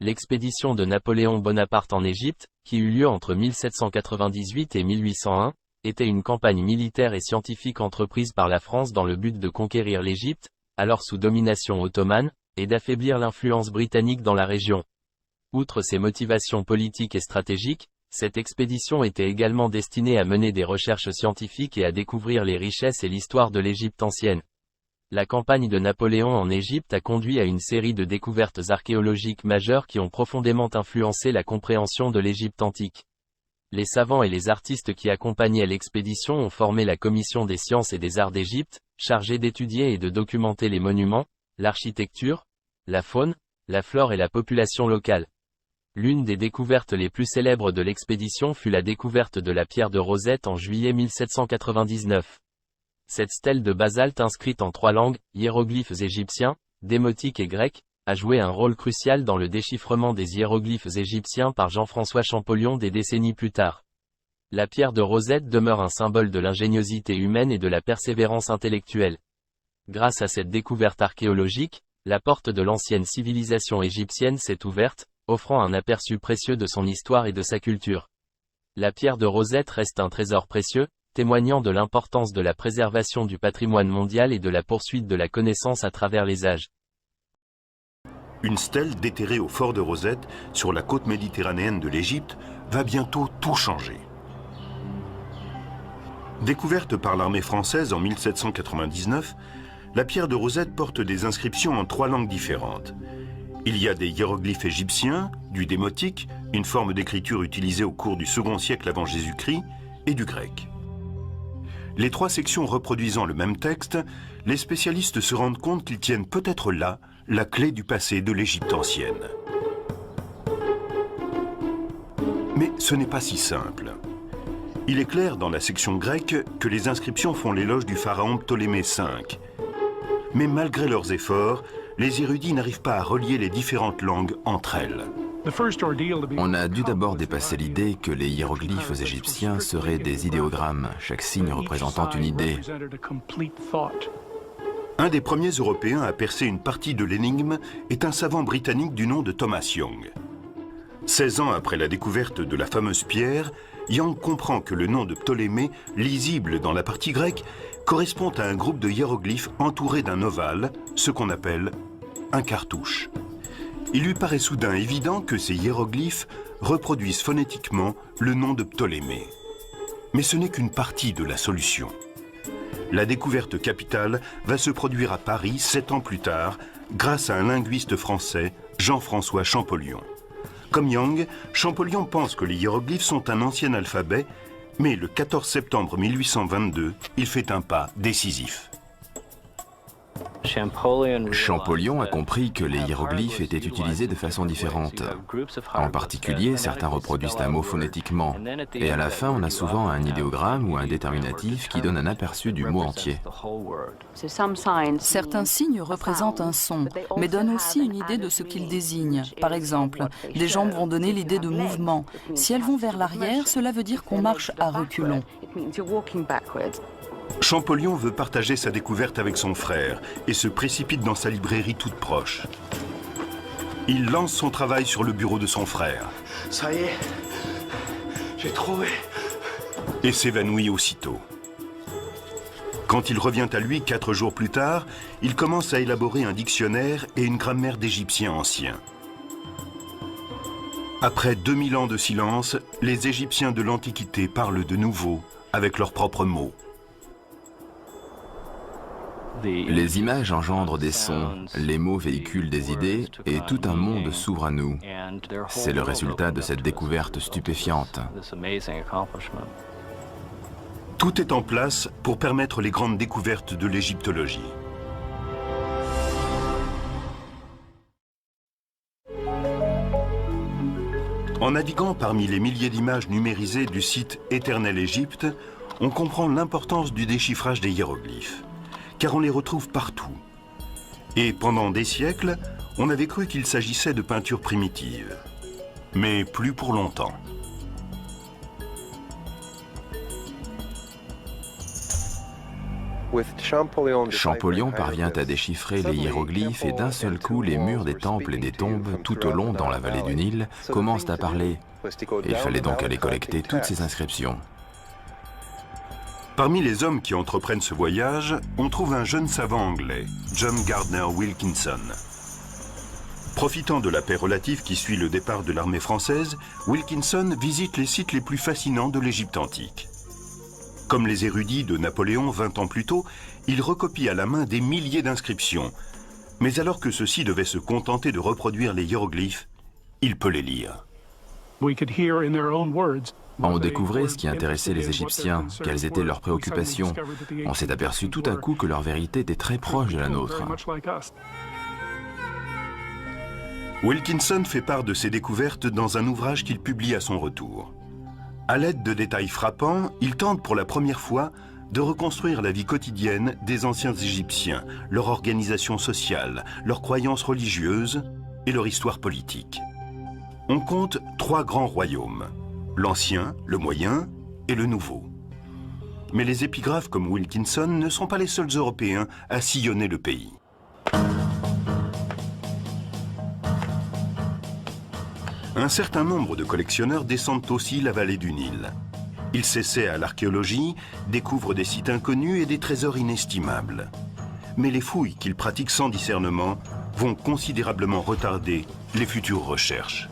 L'expédition de Napoléon Bonaparte en Égypte, qui eut lieu entre 1798 et 1801, était une campagne militaire et scientifique entreprise par la France dans le but de conquérir l'Égypte, alors sous domination ottomane, et d'affaiblir l'influence britannique dans la région. Outre ses motivations politiques et stratégiques, cette expédition était également destinée à mener des recherches scientifiques et à découvrir les richesses et l'histoire de l'Égypte ancienne. La campagne de Napoléon en Égypte a conduit à une série de découvertes archéologiques majeures qui ont profondément influencé la compréhension de l'Égypte antique. Les savants et les artistes qui accompagnaient l'expédition ont formé la Commission des sciences et des arts d'Égypte, chargée d'étudier et de documenter les monuments, l'architecture, la faune, la flore et la population locale. L'une des découvertes les plus célèbres de l'expédition fut la découverte de la pierre de Rosette en juillet 1799. Cette stèle de basalte inscrite en 3 langues, hiéroglyphes égyptiens, démotiques et grecs, a joué un rôle crucial dans le déchiffrement des hiéroglyphes égyptiens par Jean-François Champollion des décennies plus tard. La pierre de Rosette demeure un symbole de l'ingéniosité humaine et de la persévérance intellectuelle. Grâce à cette découverte archéologique, la porte de l'ancienne civilisation égyptienne s'est ouverte, offrant un aperçu précieux de son histoire et de sa culture. La pierre de Rosette reste un trésor précieux, témoignant de l'importance de la préservation du patrimoine mondial et de la poursuite de la connaissance à travers les âges. Une stèle déterrée au fort de Rosette, sur la côte méditerranéenne de l'Égypte, va bientôt tout changer. Découverte par l'armée française en 1799, la pierre de Rosette porte des inscriptions en 3 langues différentes. Il y a des hiéroglyphes égyptiens, du démotique, une forme d'écriture utilisée au cours du second siècle avant Jésus-Christ, et du grec. Les 3 sections reproduisant le même texte, les spécialistes se rendent compte qu'ils tiennent peut-être là la clé du passé de l'Égypte ancienne. Mais ce n'est pas si simple. Il est clair dans la section grecque que les inscriptions font l'éloge du pharaon Ptolémée V. Mais malgré leurs efforts, les érudits n'arrivent pas à relier les différentes langues entre elles. On a dû d'abord dépasser l'idée que les hiéroglyphes égyptiens seraient des idéogrammes, chaque signe représentant une idée. Un des premiers Européens à percer une partie de l'énigme est un savant britannique du nom de Thomas Young. 16 ans après la découverte de la fameuse pierre, Young comprend que le nom de Ptolémée, lisible dans la partie grecque, correspond à un groupe de hiéroglyphes entourés d'un ovale, ce qu'on appelle un cartouche. Il lui paraît soudain évident que ces hiéroglyphes reproduisent phonétiquement le nom de Ptolémée. Mais ce n'est qu'une partie de la solution. La découverte capitale va se produire à Paris 7 ans plus tard, grâce à un linguiste français, Jean-François Champollion. Comme Young, Champollion pense que les hiéroglyphes sont un ancien alphabet, mais le 14 septembre 1822, il fait un pas décisif. Champollion a compris que les hiéroglyphes étaient utilisés de façon différente. En particulier, certains reproduisent un mot phonétiquement, et à la fin, on a souvent un idéogramme ou un déterminatif qui donne un aperçu du mot entier. Certains signes représentent un son, mais donnent aussi une idée de ce qu'ils désignent. Par exemple, des jambes vont donner l'idée de mouvement. Si elles vont vers l'arrière, cela veut dire qu'on marche à reculons. Champollion veut partager sa découverte avec son frère et se précipite dans sa librairie toute proche. Il lance son travail sur le bureau de son frère. Ça y est, j'ai trouvé. Et s'évanouit aussitôt. Quand il revient à lui 4 jours plus tard, il commence à élaborer un dictionnaire et une grammaire d'égyptien ancien. Après 2000 ans de silence, les Égyptiens de l'Antiquité parlent de nouveau avec leurs propres mots. Les images engendrent des sons, les mots véhiculent des idées et tout un monde s'ouvre à nous. C'est le résultat de cette découverte stupéfiante. Tout est en place pour permettre les grandes découvertes de l'égyptologie. En naviguant parmi les milliers d'images numérisées du site Éternel Égypte, on comprend l'importance du déchiffrage des hiéroglyphes, car on les retrouve partout. Et pendant des siècles, on avait cru qu'il s'agissait de peintures primitives. Mais plus pour longtemps. Champollion parvient à déchiffrer les hiéroglyphes et d'un seul coup, les murs des temples et des tombes tout au long dans la vallée du Nil commencent à parler. Il fallait donc aller collecter toutes ces inscriptions. Parmi les hommes qui entreprennent ce voyage, on trouve un jeune savant anglais, John Gardner Wilkinson. Profitant de la paix relative qui suit le départ de l'armée française, Wilkinson visite les sites les plus fascinants de l'Égypte antique. Comme les érudits de Napoléon 20 ans plus tôt, il recopie à la main des milliers d'inscriptions. Mais alors que ceux-ci devaient se contenter de reproduire les hiéroglyphes, il peut les lire. On découvrait ce qui intéressait les Égyptiens, quelles étaient leurs préoccupations. On s'est aperçu tout à coup que leur vérité était très proche de la nôtre. Wilkinson fait part de ses découvertes dans un ouvrage qu'il publie à son retour. À l'aide de détails frappants, il tente pour la première fois de reconstruire la vie quotidienne des anciens Égyptiens, leur organisation sociale, leurs croyances religieuses et leur histoire politique. On compte 3 grands royaumes, l'Ancien, le Moyen et le Nouveau. Mais les épigraphes comme Wilkinson ne sont pas les seuls Européens à sillonner le pays. Un certain nombre de collectionneurs descendent aussi la vallée du Nil. Ils s'essaient à l'archéologie, découvrent des sites inconnus et des trésors inestimables. Mais les fouilles qu'ils pratiquent sans discernement vont considérablement retarder les futures recherches.